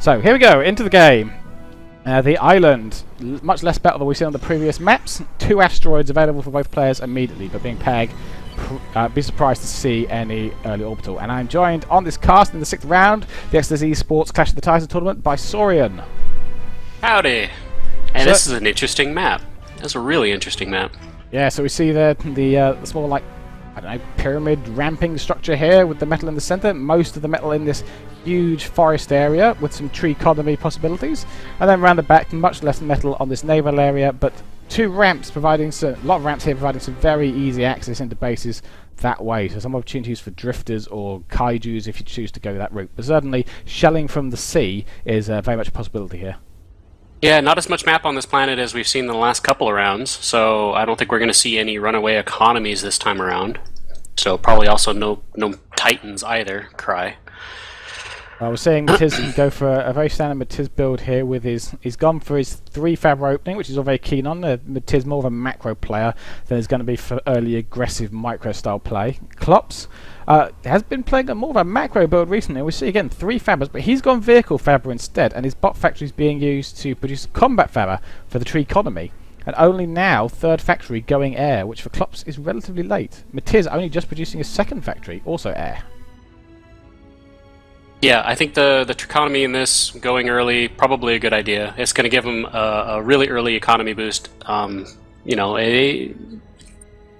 So here we go, into the game. The island, much less battle than we've seen on the previous maps. 2 asteroids available for both players immediately, but being PAG, be surprised to see any early orbital. And I'm joined on this cast in the 6th round, the eSports Clash of the Titans tournament, by Sorian. Howdy! And this is an interesting map. That's a really interesting map. Yeah, so we see the small, like, I don't know, pyramid ramping structure here with the metal in the center. Most of the metal in this huge forest area with some tree economy possibilities. And then around the back, much less metal on this naval area, but 2 ramps providing a lot of ramps here providing some very easy access into bases that way. So some opportunities for drifters or kaijus if you choose to go that route. But certainly shelling from the sea is very much a possibility here. Yeah, not as much map on this planet as we've seen in the last couple of rounds, so I don't think we're going to see any runaway economies this time around. So probably also no Titans either, cry. We're seeing Matiz can go for a very standard Matiz build here with he's gone for his 3 Faber opening, which he's all very keen on. Matiz more of a macro player than is going to be for early aggressive micro style play. Klops has been playing more of a macro build recently. We see again 3 Fabers, but he's gone vehicle Faber instead, and his bot factory is being used to produce combat Faber for the tree economy. And only now, 3rd factory going air, which for Klops is relatively late. Matiz only just producing his 2nd factory, also air. Yeah, I think the trichotomy in this going early probably a good idea. It's going to give him a really early economy boost. You know,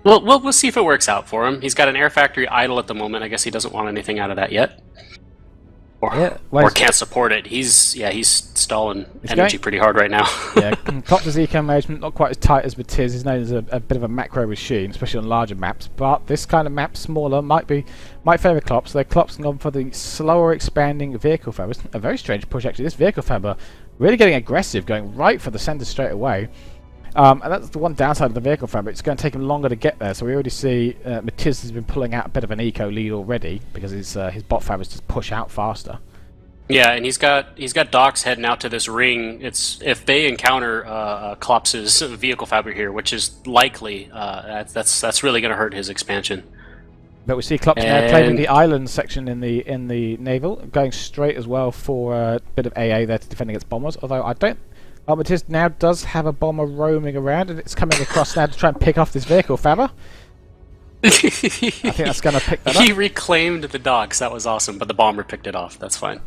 we'll see if it works out for him. He's got an air factory idle at the moment. I guess he doesn't want anything out of that yet, or can't support it. He's stalling energy pretty hard right now. Yeah, Klops' eco management not quite as tight as Matiz. He's known as a bit of a macro machine, especially on larger maps. But this kind of map, smaller, might favour Klops. So Klops gone for the slower expanding vehicle Faber. A very strange push actually. This vehicle Faber really getting aggressive, going right for the centre straight away. And that's the one downside of the vehicle Faber. It's going to take him longer to get there. So we already see Matiz has been pulling out a bit of an eco lead already because his bot Fabers just push out faster. Yeah, and he's got docks heading out to this ring. It's if they encounter Klops' vehicle Faber here, which is likely, that's really going to hurt his expansion. But we see Klops now claiming the island section in the naval, going straight as well for a bit of AA there to defend against bombers. Although I don't. Matiz now does have a bomber roaming around, and it's coming across now to try and pick off this vehicle Faber. I think that's going to pick that up. He reclaimed the docks. That was awesome, but the bomber picked it off. That's fine.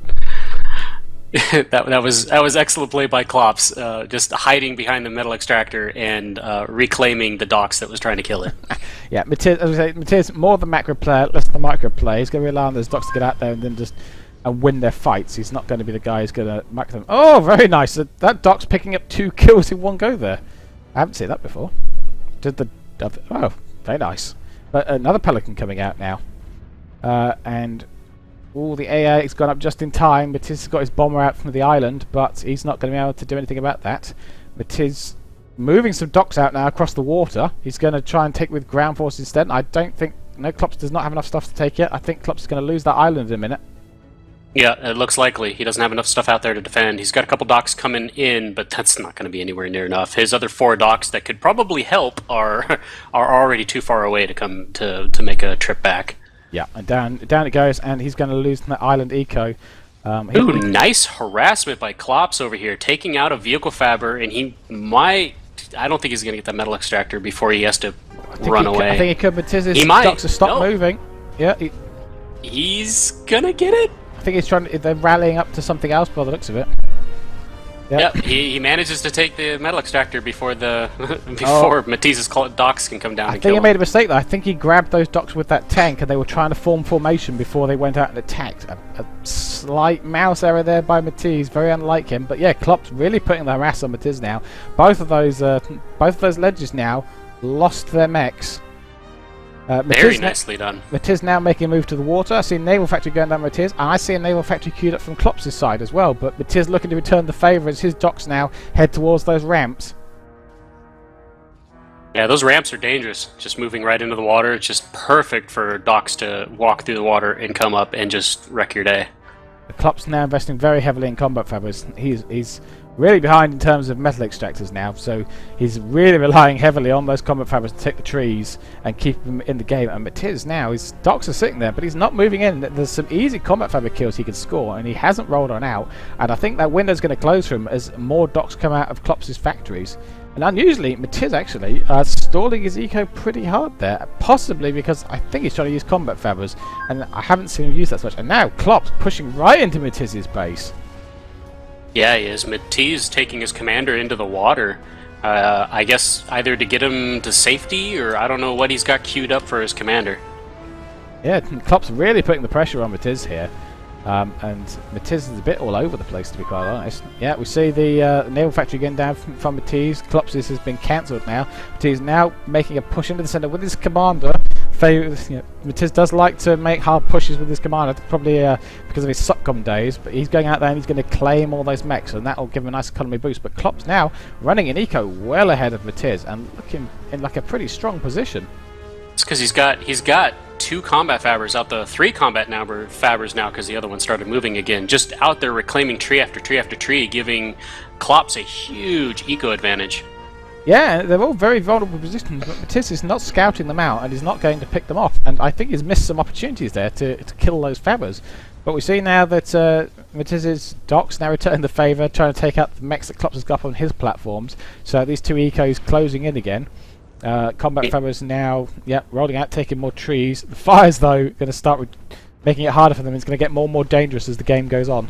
that was excellent play by Klops, just hiding behind the metal extractor and reclaiming the docks that was trying to kill it. Yeah, Matiz, as I say, Matiz more the macro player, less the micro player. He's going to rely on those docks to get out there and then just win their fights. He's not going to be the guy who's going to mac them. Oh, very nice. That dock's picking up 2 kills in one go there. I haven't seen that before. Oh, very nice. But another Pelican coming out now. And all the AA's gone up just in time. Matiz has got his bomber out from the island, but he's not going to be able to do anything about that. Matiz moving some docks out now across the water. He's going to try and take with ground force instead. I don't think... No, Klops does not have enough stuff to take yet. I think Klops is going to lose that island in a minute. Yeah, it looks likely. He doesn't have enough stuff out there to defend. He's got a couple docks coming in, but that's not going to be anywhere near enough. His other 4 docks that could probably help are already too far away to come to make a trip back. Yeah, and down it goes, and he's going to lose the island eco. Ooh, nice harassment by Klops over here, taking out a vehicle Faber, and he might... I don't think he's going to get that metal extractor before he has to run away. I think he could, but his docks have stopped moving. Yeah, he's going to get it. I think he's they're rallying up to something else by the looks of it. Yep, he manages to take the metal extractor before Matiz's docks can come down and kill him. I think he made a mistake though. I think he grabbed those docks with that tank and they were trying to form formation before they went out and attacked. A slight mouse error there by Matiz, very unlike him. But yeah, Klops really putting the harass on Matiz now. Both of those ledges now lost their mechs. Very nicely done. Matiz now making a move to the water. I see a naval factory going down Matiz, and I see a naval factory queued up from Klops' side as well. But Matiz looking to return the favour as his docks now head towards those ramps. Yeah, those ramps are dangerous. Just moving right into the water. It's just perfect for docks to walk through the water and come up and just wreck your day. Klops now investing very heavily in combat Fabers. He's really behind in terms of metal extractors now, so he's really relying heavily on those combat fabrics to take the trees and keep them in the game. And Matiz now, his docks are sitting there, but he's not moving in. There's some easy combat fabric kills he can score, and he hasn't rolled on out. And I think that window's going to close for him as more docks come out of Klopp's factories. And unusually, Matiz actually stalling his eco pretty hard there, possibly because I think he's trying to use combat fabrics, and I haven't seen him use that so much. And now Klopp's pushing right into Matiz's base. Yeah, he is. Matisse taking his commander into the water. I guess either to get him to safety, or I don't know what he's got queued up for his commander. Yeah, Klopp's really putting the pressure on Matiz here. And Matiz is a bit all over the place, to be quite honest. Yeah, we see the naval factory going down from Matiz. Klopp's has been cancelled now. Matiz now making a push into the centre with his commander. Matiz does like to make hard pushes with his commander, probably because of his SOCCOM days, but he's going out there and he's going to claim all those mechs, and that will give him a nice economy boost. But Klopp's now running an eco well ahead of Matiz and looking in like a pretty strong position. It's because he's got 2 combat fabbers out, the 3 combat fabbers now, because the other one started moving again, just out there reclaiming tree after tree after tree, giving Klopp's a huge eco advantage. Yeah, they're all very vulnerable positions, but Matiz is not scouting them out and he's not going to pick them off, and I think he's missed some opportunities there to kill those fabbers. But we see now that Matiz's docks now return the favour, trying to take out the mechs that Klopp's has got on his platforms, so these 2 ecos closing in again. Combat fabbers now, rolling out, taking more trees. The fires, though, going to start making it harder for them. It's going to get more and more dangerous as the game goes on.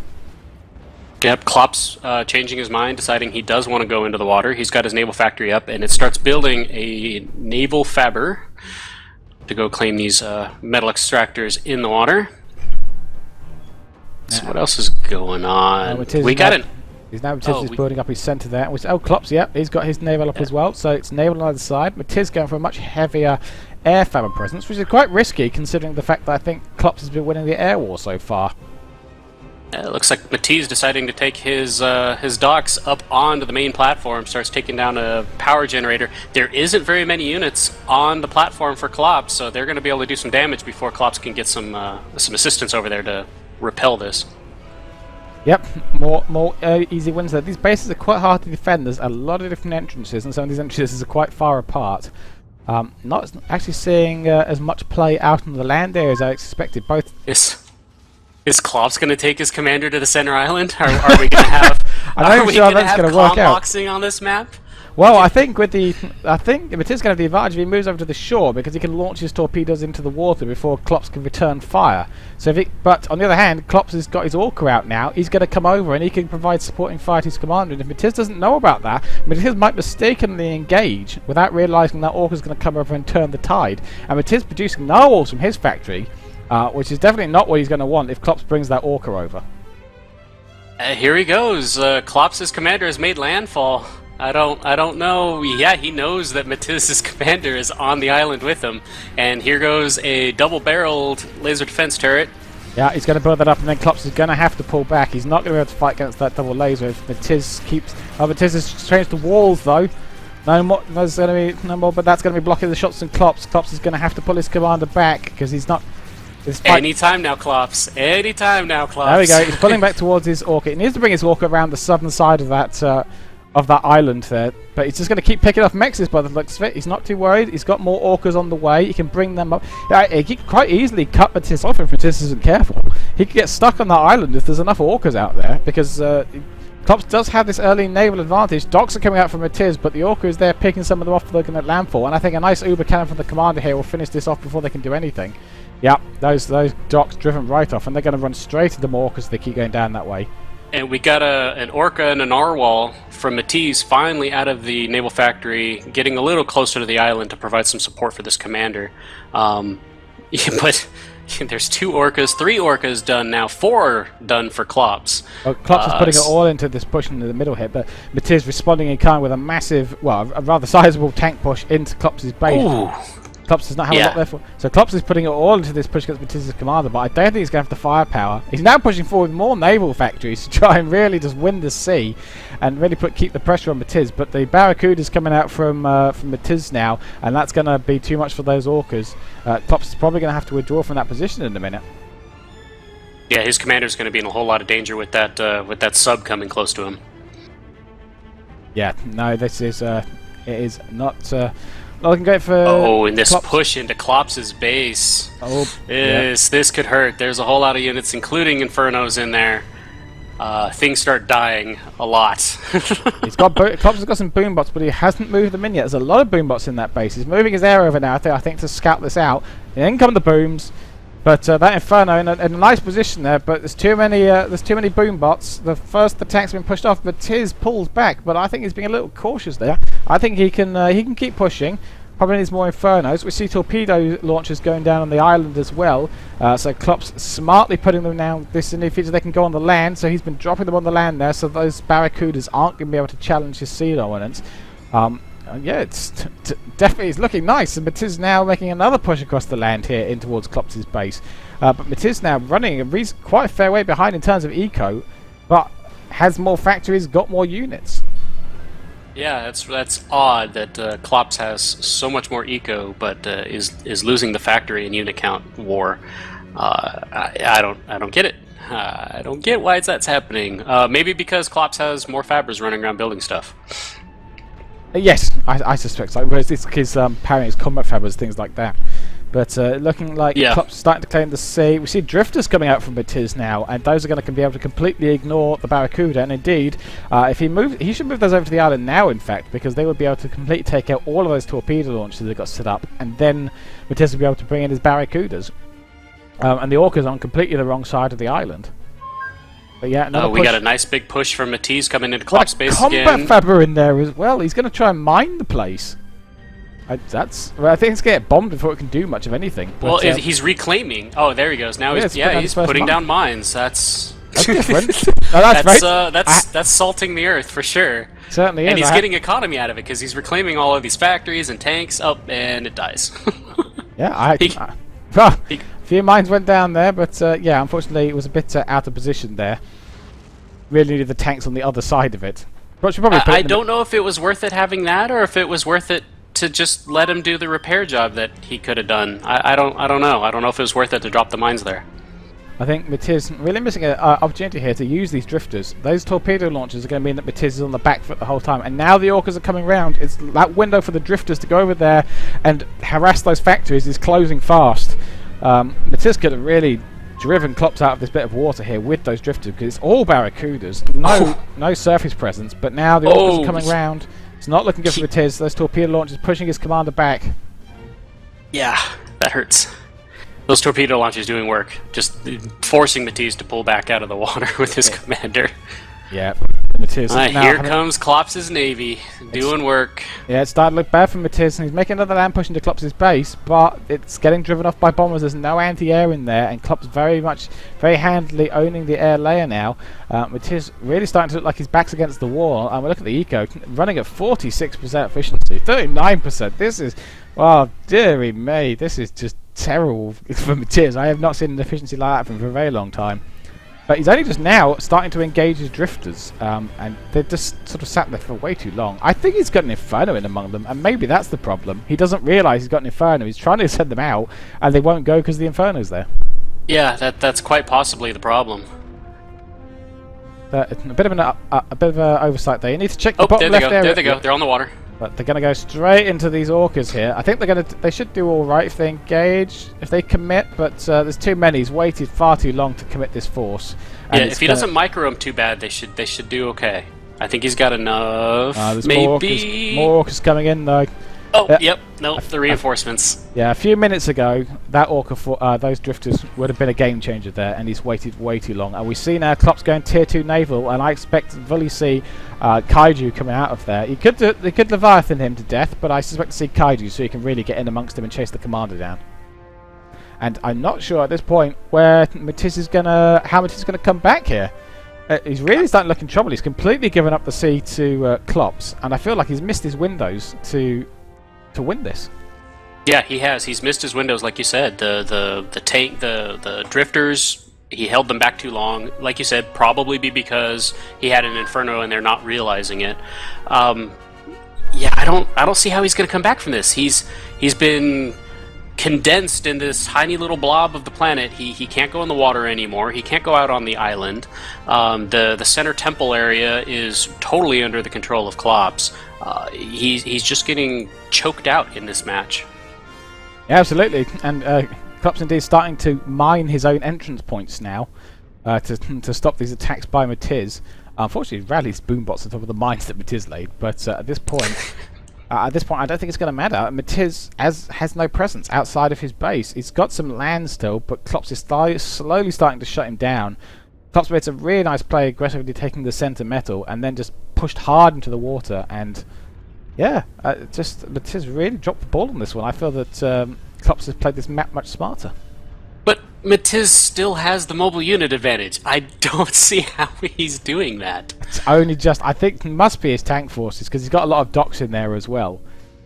Yep, Klopp's changing his mind, deciding he does want to go into the water. He's got his naval factory up, and it starts building a naval fabber to go claim these metal extractors in the water. So what else is going on? We got it. He's now Matiz is building up his centre there. Klopp's, he's got his naval up as well. So it's naval on either side. Matiz going for a much heavier air fabber presence, which is quite risky considering the fact that I think Klopp's has been winning the air war so far. It looks like Matisse deciding to take his docks up onto the main platform, starts taking down a power generator. There isn't very many units on the platform for Klopp, so they're going to be able to do some damage before Klopp can get some assistance over there to repel this. Yep, more easy wins there. These bases are quite hard to defend. There's a lot of different entrances, and some of these entrances are quite far apart. Not actually seeing as much play out on the land area as I expected. Both. Is Klopp's going to take his commander to the center island? Are we going to have? I'm not sure that's going to work out. Boxing on this map? Well, I think Matiz is going to have the advantage if he moves over to the shore, because he can launch his torpedoes into the water before Klopp's can return fire. So, but on the other hand, Klopp's has got his Orca out now. He's going to come over and he can provide supporting fire to his commander. And if Matiz doesn't know about that, Matiz might mistakenly engage without realising that Orca's going to come over and turn the tide. And Matiz producing narwhals from his factory, which is definitely not what he's going to want if Klopp brings that Orca over. Here he goes. Klopp's commander has made landfall. I don't know. Yeah, he knows that Matiz's commander is on the island with him. And here goes a double-barreled laser defense turret. Yeah, he's going to build that up, and then Klopp's is going to have to pull back. He's not going to be able to fight against that double laser if Matiz keeps... Matiz has changed the walls, though. No more, there's going to be no more, but that's going to be blocking the shots from Klopp's. Klopp's is going to have to pull his commander back, because he's not... Anytime now, Klopp's. Anytime now, Klopp's. There we go. He's pulling back towards his Orca. He needs to bring his Orca around the southern side of that island there, but he's just going to keep picking off mexes by the looks of it. He's not too worried. He's got more Orcas on the way. He can bring them up. He can quite easily cut Matiz off if Matiz isn't careful. He could get stuck on that island if there's enough Orcas out there, because Klopp does have this early naval advantage. Docks are coming out from Matiz, but the Orca is there picking some of them off looking at landfall, and I think a nice uber cannon from the commander here will finish this off before they can do anything. Yeah, those docks driven right off, and they're going to run straight into more because they keep going down that way. And we got an Orca and a narwhal from Matisse finally out of the naval factory, getting a little closer to the island to provide some support for this commander. But there's 2 Orcas, 3 Orcas done now, 4 done for Klopp's. Well, Klopp's is putting it all into this push into the middle here, but Matisse responding in kind with a massive, well, a rather sizable tank push into Klopp's base. Ooh. Klopp does not have a lot there for. So Klopp is putting it all into this push against Matiz's commander, but I don't think he's going to have the firepower. He's now pushing forward more naval factories to try and really just win the sea and really keep the pressure on Matiz. But the Barracuda's coming out from Matiz now, and that's going to be too much for those Orcas. Klopp is probably going to have to withdraw from that position in a minute. Yeah, his commander's going to be in a whole lot of danger with that sub coming close to him. Yeah, no, this is it is not looking great for. Oh, and this Klops. push into Klops' base. Oh, yeah. This could hurt. There's a whole lot of units, including Infernos, in there. Things start dying a lot. Klops has got some boombots, but he hasn't moved them in yet. There's a lot of boombots in that base. He's moving his air over now, I think, to scout this out. And then come the booms. But that Inferno in a nice position there, but there's too many boombots. The tank's been pushed off, but Tiz pulls back. But I think he's being a little cautious there. I think he can keep pushing. Probably needs more Infernos. We see torpedo launchers going down on the island as well. So Klopp's smartly putting them down this in the future they can go on the land. So he's been dropping them on the land there, so those Barracudas aren't going to be able to challenge his sea dominance. Yeah, it's definitely looking nice, and Matiz now making another push across the land here in towards Klops' base. But Matiz now running quite a fair way behind in terms of eco, but has more factories, got more units. Yeah, that's odd that Klops has so much more eco, but is losing the factory and unit count war. I don't get it. I don't get why that's happening. Maybe because Klops has more fabbers running around building stuff. Yes, I suspect so. Whereas it's his parrying his combat fabbers, things like that. But looking like Klopp's starting to claim the sea. We see drifters coming out from Matiz now, and those are going to be able to completely ignore the Barracuda. And indeed, if he should move those over to the island now, in fact, because they would be able to completely take out all of those torpedo launchers that got set up, and then Matiz would be able to bring in his Barracudas. And the Orcas on completely the wrong side of the island. But yeah, we got a nice big push from Matiz coming into Klopp's base again. Combat fabber in there as well. He's going to try and mine the place. I think it's going to get bombed before it can do much of anything. But, well, he's reclaiming. Oh, there he goes. Now he's putting down mines. That's different. That's salting the earth for sure. Certainly is. And he's getting economy out of it because he's reclaiming all of these factories and tanks. Oh, and it dies. Yeah, a few mines went down there, but yeah, unfortunately it was a bit out of position there. Really needed the tanks on the other side of it. But I don't know if it was worth it having that, or if it was worth it to just let him do the repair job that he could have done. I don't know. I don't know if it was worth it to drop the mines there. I think Matiz really missing an opportunity here to use these drifters. Those torpedo launchers are going to mean that Matiz is on the back foot the whole time, and now the Orcas are coming round. It's that window for the drifters to go over there and harass those factories is closing fast. Matiz could have really driven Klops out of this bit of water here with those drifters, because it's all Barracudas, no surface presence, but now the Orcas are coming round. It's not looking good for Matiz. Those torpedo launchers pushing his commander back. Yeah, that hurts. Those torpedo launchers doing work, just forcing Matiz to pull back out of the water with his commander. Yeah, Matiz. Here comes Klops' navy, doing work. Yeah, it's starting to look bad for Matiz, and he's making another land push into Klops' base, but it's getting driven off by bombers. There's no anti-air in there, and Klops very handily owning the air layer now. Matiz really starting to look like his back's against the wall. And we look at the eco, running at 46% efficiency, 39%. This is, well, dearie me, this is just terrible for Matiz. I have not seen an efficiency like that from for a very long time. But he's only just now starting to engage his drifters, and they're just sort of sat there for way too long. I think he's got an Inferno in among them, and maybe that's the problem. He doesn't realise he's got an Inferno. He's trying to send them out, and they won't go because the Inferno's there. Yeah, that's quite possibly the problem. A bit of an oversight there. You need to check the bottom left area. There they go. They're on the water. But they're going to go straight into these Orcas here. I think they should do all right if they engage, if they commit. But there's too many. He's waited far too long to commit this force. Yeah, if he doesn't micro him too bad, they should do okay. I think he's got enough. There's maybe more Orcas coming in though. Oh, yep. No, the reinforcements. Yeah, a few minutes ago, that those drifters would have been a game changer there, and he's waited way too long. And we see now Klops going tier 2 naval, and I expect to fully see Kaiju coming out of there. They could Leviathan him to death, but I suspect to see Kaiju so he can really get in amongst him and chase the commander down. And I'm not sure at this point where how Matiz is gonna come back here. He's really starting to look in trouble. He's completely given up the sea to Klops, and I feel like he's missed his windows to win this. Yeah, he has. He's missed his windows, like you said. The tank, the drifters, he held them back too long. Like you said, probably because he had an Inferno and they're not realizing it. Yeah, I don't see how he's going to come back from this. He's been condensed in this tiny little blob of the planet. He can't go in the water anymore. He can't go out on the island. The center temple area is totally under the control of Klops. He's just getting choked out in this match. Yeah, absolutely. And Klops indeed starting to mine his own entrance points now to stop these attacks by Matiz. Unfortunately, rallies boombots on top of the mines that Matiz laid, but at this point, I don't think it's going to matter. Matiz has no presence outside of his base. He's got some land still, but Klops is slowly starting to shut him down. Klops made some really nice play, aggressively taking the center metal, and then just pushed hard into the water. And yeah, Matiz really dropped the ball on this one. I feel that Klops has played this map much smarter. But Matiz still has the mobile unit advantage. I don't see how he's doing that. It's only just, I think it must be his tank forces, because he's got a lot of docks in there as well.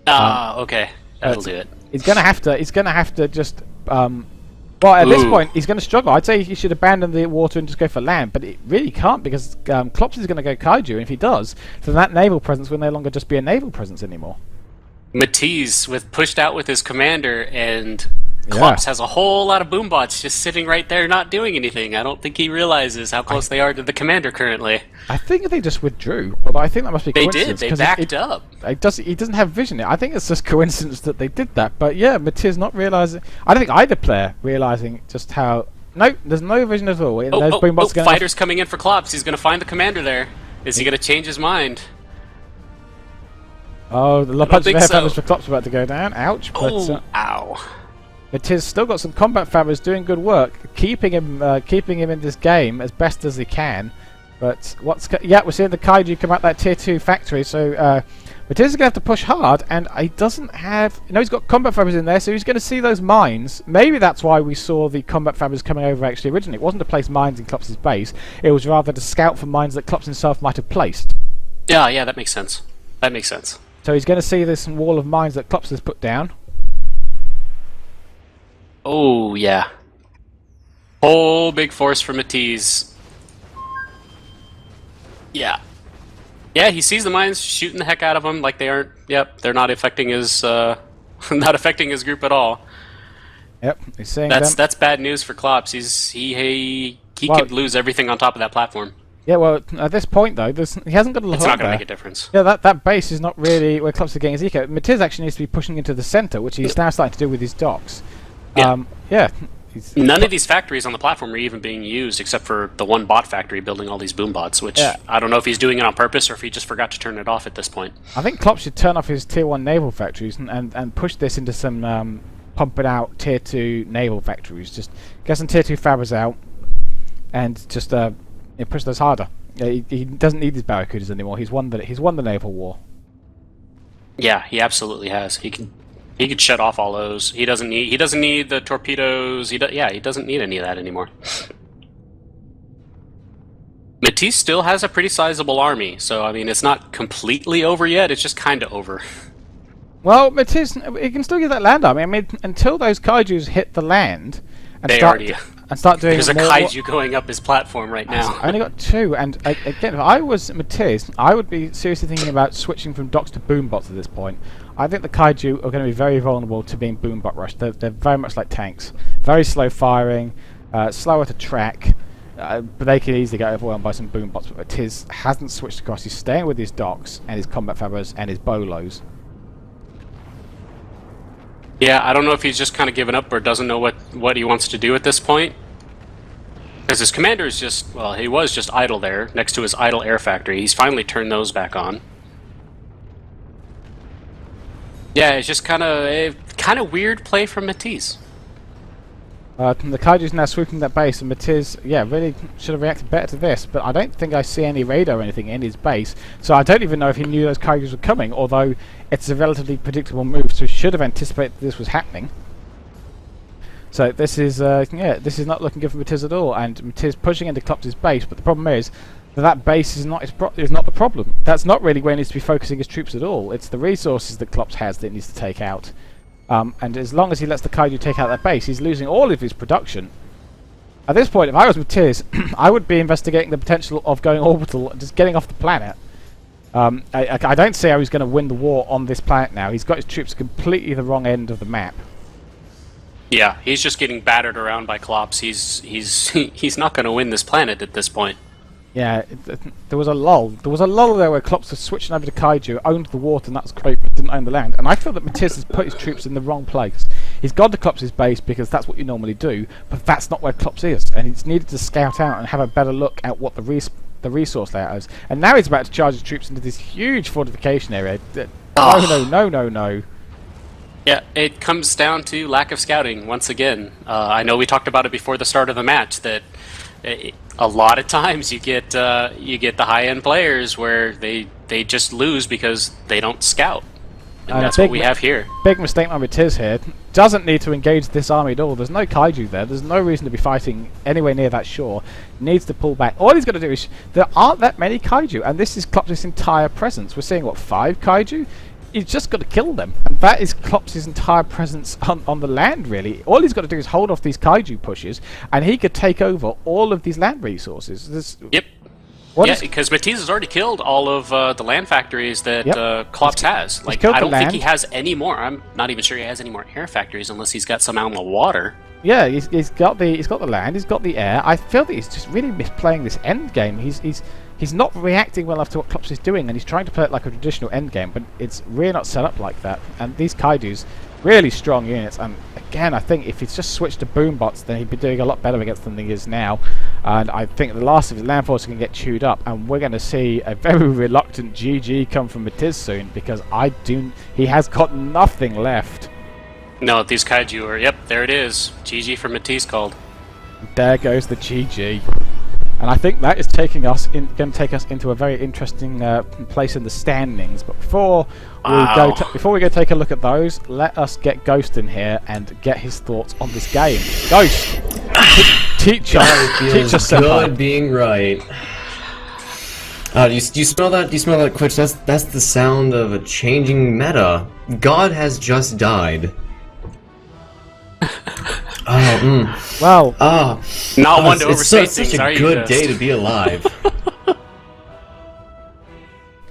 Okay. That'll do it. He's gonna have to just well, at this point he's gonna struggle. I'd say he should abandon the water and just go for land, but it really can't, because Klops is gonna go kaiju, and if he does, then that naval presence will no longer just be a naval presence anymore. Matiz with pushed out with his commander, and Klops has a whole lot of boombots just sitting right there not doing anything. I don't think he realizes how close they are to the commander currently. I think they just withdrew, although I think that must be coincidence. They did. They backed up. He doesn't have vision. I think it's just coincidence that they did that. But yeah, Matiz not realizing. I don't think either player realizing just how. No, there's no vision at all. Those boombots going fighters coming in for Klops. He's going to find the commander there. Is he going to change his mind? Oh, the punch of air fabbers for Klops about to go down. Ouch! Oh, ow. Matiz still got some combat fabbers doing good work, keeping him in this game as best as he can. But we're seeing the kaiju come out that tier 2 factory, so Matiz is going to have to push hard, and he doesn't have. He's got combat fabbers in there, so he's going to see those mines. Maybe that's why we saw the combat fabbers coming over actually originally. It wasn't to place mines in Klops' base; it was rather to scout for mines that Klops himself might have placed. Yeah, that makes sense. That makes sense. So he's going to see this wall of mines that Klops has put down. Oh, yeah. Whole big force for Matiz. Yeah. Yeah, he sees the mines, shooting the heck out of them like they aren't... Yep, they're not affecting his... not affecting his group at all. Yep, he's saying that's bad news for Klops. He could lose everything on top of that platform. Yeah, well, at this point, though, he hasn't got a lot. It's not going to make a difference. Yeah, that base is not really where Klops is getting his eco. Matiz actually needs to be pushing into the center, which he's now starting to do with his docks. Yeah. None of these factories on the platform are even being used except for the one bot factory building all thing boombots, which I don't know if he's doing it on purpose or if he just forgot to turn it off at this point. I think Klopp should turn off his tier 1 naval factories and push this into some pumping out tier 2 naval factories. Just get some tier 2 fabbers out and just push those harder. He doesn't need these barracudas anymore. He's won the naval war. Yeah, he absolutely has. He could shut off all those. He doesn't need the torpedoes. He doesn't need any of that anymore. Matiz still has a pretty sizable army, so I mean it's not completely over yet. It's just kind of over. Well, Matiz, he can still get that land army. I mean, until those kaijus hit the land and start doing. There's a kaiju going up his platform right now. I only got 2, and again, if I was Matiz, I would be seriously thinking about switching from docks to boombots at this point. I think the kaiju are going to be very vulnerable to being boombot rushed. They're very much like tanks, very slow firing, slower to track, but they can easily get overwhelmed by some boombots. But Matiz hasn't switched across. He's staying with his docks and his combat fabbers and his bolos. Yeah, I don't know if he's just kind of given up or doesn't know what he wants to do at this point. Because his commander is just, well, he was just idle there next to his idle air factory. He's finally turned those back on. Yeah, it's just kind of weird play from Matiz. The kaiju's now swooping that base, and Matiz, really should have reacted better to this, but I don't think I see any radar or anything in his base, so I don't even know if he knew those kaijus were coming, although it's a relatively predictable move, so he should have anticipated this was happening. So this is not looking good for Matiz at all, and Matiz pushing into Klops' base, but the problem is that base is not the problem. That's not really where he needs to be focusing his troops at all. It's the resources that Klops has that he needs to take out. And as long as he lets the kaiju take out that base, he's losing all of his production. At this point, if I was Matiz, I would be investigating the potential of going orbital and just getting off the planet. I don't see how he's going to win the war on this planet now. He's got his troops completely the wrong end of the map. Yeah, he's just getting battered around by Klops. He's not going to win this planet at this point. Yeah, there was a lull. There was a lull there where Klops was switching over to Kaiju, owned the water, and that's great, but didn't own the land. And I feel that Matiz has put his troops in the wrong place. He's gone to Klops' base because that's what you normally do, but that's not where Klops is. And he's needed to scout out and have a better look at what the resource layout is. And now he's about to charge his troops into this huge fortification area. No. Yeah, it comes down to lack of scouting once again. I know we talked about it before the start of the match that a lot of times you get the high-end players where they just lose because they don't scout, and that's what we have here. Big mistake by Matiz here. Doesn't need to engage this army at all. There's no Kaiju there. There's no reason to be fighting anywhere near that shore. Needs to pull back. All he's got to do is there aren't that many Kaiju, and this is Klops' entire presence. We're seeing what, 5 Kaiju? He's just got to kill them, and that is Klops' entire presence on the land, really. All he's got to do is hold off these Kaiju pushes, and he could take over all of these land resources. Yep. Because Matiz has already killed all of the land factories that Klops has. Like, I don't think he has any more. I'm not even sure he has any more air factories unless he's got some out in the water. Yeah, he's got the land, he's got the air. I feel that he's just really misplaying this end game. He's not reacting well enough to what Klops is doing, and he's trying to play it like a traditional endgame, but it's really not set up like that. And these Kaijus, really strong units, and again, I think if he's just switched to boom bots, then he'd be doing a lot better against them than he is now. And I think the last of his land forces can get chewed up, and we're going to see a very reluctant GG come from Matiz soon, because he has got nothing left. No, these Kaiju are, yep, there it is. GG for Matiz called. There goes the GG. And I think that is going to take us into a very interesting place in the standings. But before we go take a look at those, let us get Ghost in here and get his thoughts on this game. Ghost, teach us good being right. Do you smell that? Do you smell that, Quitch? That's the sound of a changing meta. God has just died. Well, not one to overstate things. It's such a good day to be alive.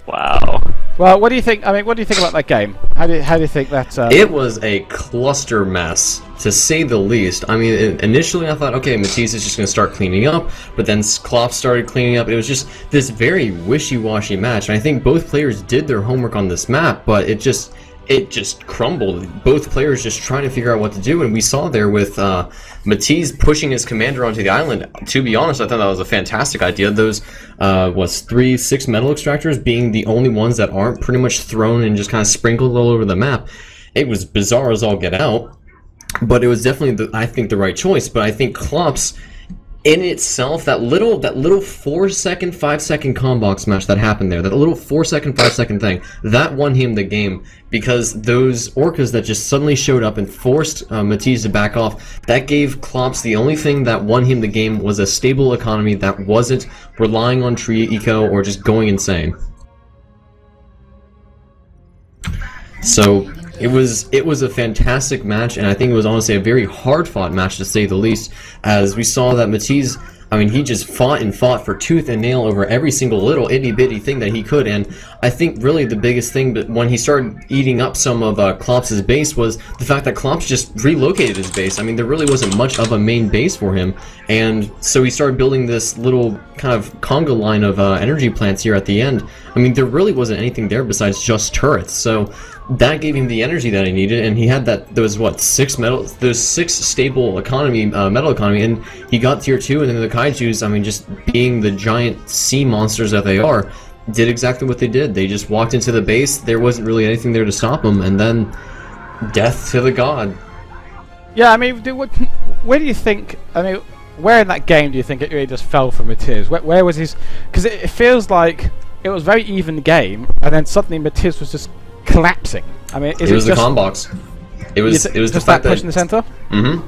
Wow. Well, what do you think? I mean, what do you think about that game? How do you think that? It was a cluster mess, to say the least. I mean, initially I thought, okay, Matiz is just going to start cleaning up, but then Klopp started cleaning up. It was just this very wishy-washy match, and I think both players did their homework on this map, but it just crumbled. Both players just trying to figure out what to do, and we saw there with Matiz pushing his commander onto the island. To be honest, I thought that was a fantastic idea. Those 6 metal extractors being the only ones that aren't pretty much thrown and just kind of sprinkled all over the map. It was bizarre as all get out, but it was definitely I think the right choice. But I think Klops in itself, that little 4-second, 5-second combox match that happened there, that little 4-second, 5-second thing, that won him the game, because those orcas that just suddenly showed up and forced Matiz to back off, that gave Klops the only thing that won him the game was a stable economy that wasn't relying on tree eco or just going insane. So it was a fantastic match, and I think it was honestly a very hard-fought match, to say the least, as we saw that Matiz, I mean, he just fought and fought for tooth and nail over every single little itty-bitty thing that he could, and I think really the biggest thing, but when he started eating up some of Klops' base, was the fact that Klops just relocated his base. I mean, there really wasn't much of a main base for him, and so he started building this little kind of conga line of energy plants here at the end. I mean, there really wasn't anything there besides just turrets, so that gave him the energy that he needed, and he had those 6 stable economy, metal economy, and he got tier 2, and then the Kaijus, I mean, just being the giant sea monsters that they are, did exactly what they did. They just walked into the base, there wasn't really anything there to stop them, and then death to the god. Yeah, I mean, where do you think, I mean, where in that game do you think it really just fell for Matiz? Where was his, because it feels like it was a very even game, and then suddenly Matiz was just collapsing. I mean, it was the combox. It was the fact that push in the center.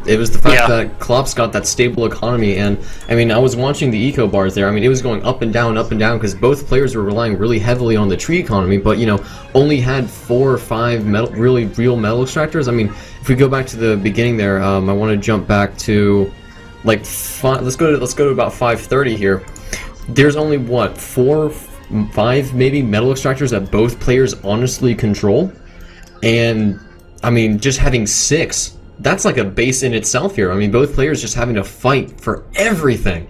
It was the fact that Klops got that stable economy, and I mean, I was watching the eco bars there. I mean, it was going up and down, because both players were relying really heavily on the tree economy, but you know, only had 4 or 5 real metal extractors. I mean, if we go back to the beginning there, I want to jump back to like let's go to about 5:30 here. There's only what, 4, 5 maybe metal extractors that both players honestly control, and I mean, just having 6 that's like a base in itself here. I mean, both players just having to fight for everything.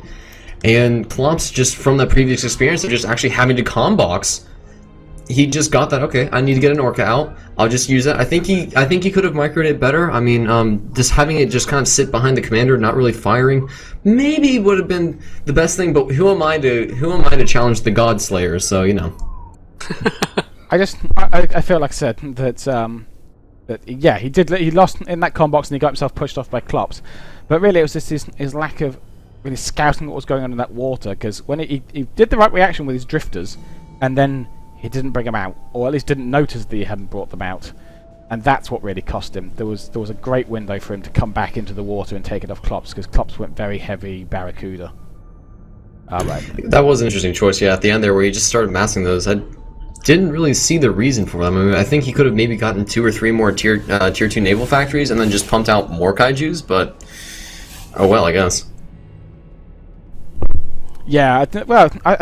And Klopp's just from the previous experience of just actually having to combox, he just got that, okay, I need to get an Orca out. I'll just use it. I think he could have microed it better. I mean, just having it just kind of sit behind the commander, not really firing, maybe would have been the best thing. But who am I to challenge the God Slayer? So you know. I feel like I said that yeah, he lost in that combox and he got himself pushed off by Klops. But really, it was just his lack of really scouting what was going on in that water. Because when he did the right reaction with his drifters, and then he didn't bring them out, or at least didn't notice that he hadn't brought them out, and that's what really cost him. There was a great window for him to come back into the water and take it off Klops, because Klops went very heavy Barracuda. Right. That was an interesting choice, yeah. At the end there, where he just started massing those, I didn't really see the reason for them. I mean, I think he could have maybe gotten 2 or 3 more tier 2 naval factories and then just pumped out more kaijus, but oh well, I guess. Yeah, I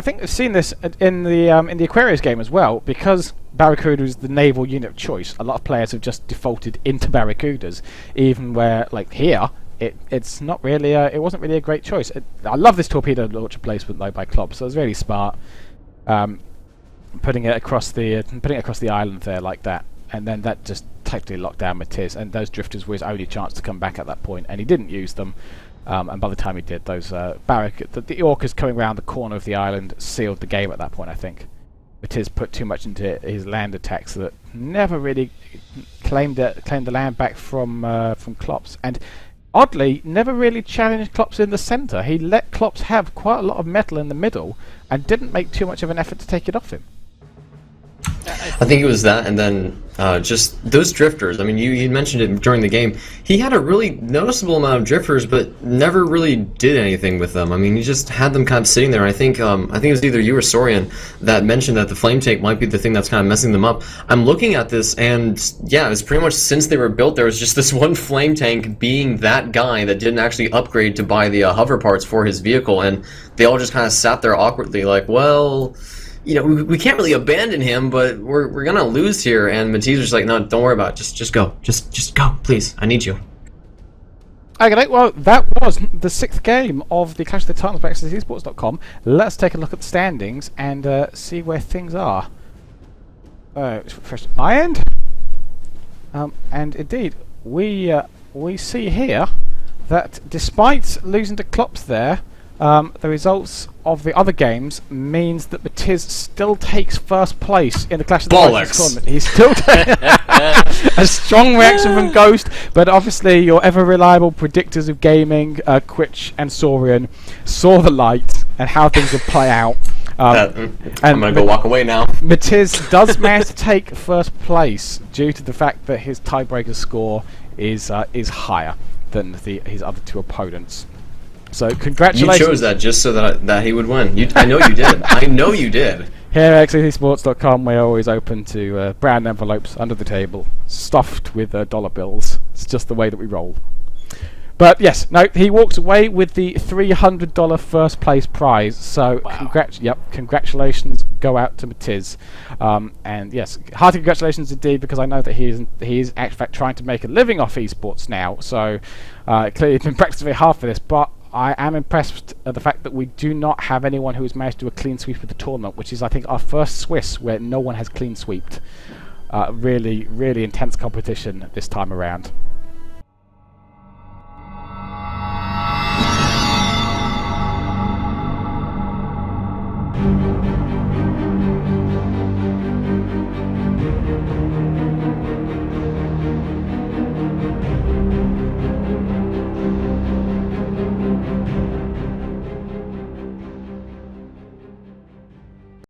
think I've seen this in the Aquarius game as well, because Barracuda is the naval unit of choice. A lot of players have just defaulted into Barracudas, even where, like here, it's not really it wasn't really a great choice. I love this torpedo launcher placement though by Klopp, so it was really smart, putting it across the island there like that, and then that just totally locked down Matiz, and those drifters were his only chance to come back at that point, and he didn't use them. And by the time he did, those the orcas coming around the corner of the island sealed the game at that point, I think. Matiz put too much into his land attacks that never really claimed the land back from Klops, and oddly never really challenged Klops in the centre. He let Klops have quite a lot of metal in the middle and didn't make too much of an effort to take it off him. I think it was that, and then just those drifters. I mean, you mentioned it during the game. He had a really noticeable amount of drifters, but never really did anything with them. I mean, he just had them kind of sitting there. I think it was either you or Sorian that mentioned that the flame tank might be the thing that's kind of messing them up. I'm looking at this, and yeah, it's pretty much since they were built, there was just this one flame tank being that guy that didn't actually upgrade to buy the hover parts for his vehicle, and they all just kind of sat there awkwardly, like, well, you know, we can't really abandon him, but we're gonna lose here. And Matiz was like, no, don't worry about it. Just go. Just go, please. I need you. Okay, well, that was the 6th game of the Clash of the Titans by eSports.com. Let's take a look at the standings and see where things are. First, ironed. And indeed, we see here that despite losing to Klops there, the results of the other games means that Matiz still takes first place in the Clash of the Titans tournament. He's still a strong reaction from Ghost, but obviously your ever reliable predictors of gaming, Quitch and Sorian, saw the light and how things would play out. I'm gonna go walk away now. Matiz does manage to take first place due to the fact that his tiebreaker score is higher than his other 2 opponents. So congratulations. You chose that just so that he would win. I know you did. I know you did. Here at eSports.com, we're always open to brown envelopes under the table, stuffed with dollar bills. It's just the way that we roll. But yes, no, he walks away with the $300 first place prize. So wow. Congratulations go out to Matiz. And yes, hearty congratulations indeed, because I know that he is in fact trying to make a living off esports now. So clearly he's been practicing very hard for this, but I am impressed at the fact that we do not have anyone who has managed to do a clean sweep of the tournament, which is, I think, our first Swiss where no one has clean sweeped. Really, really intense competition this time around.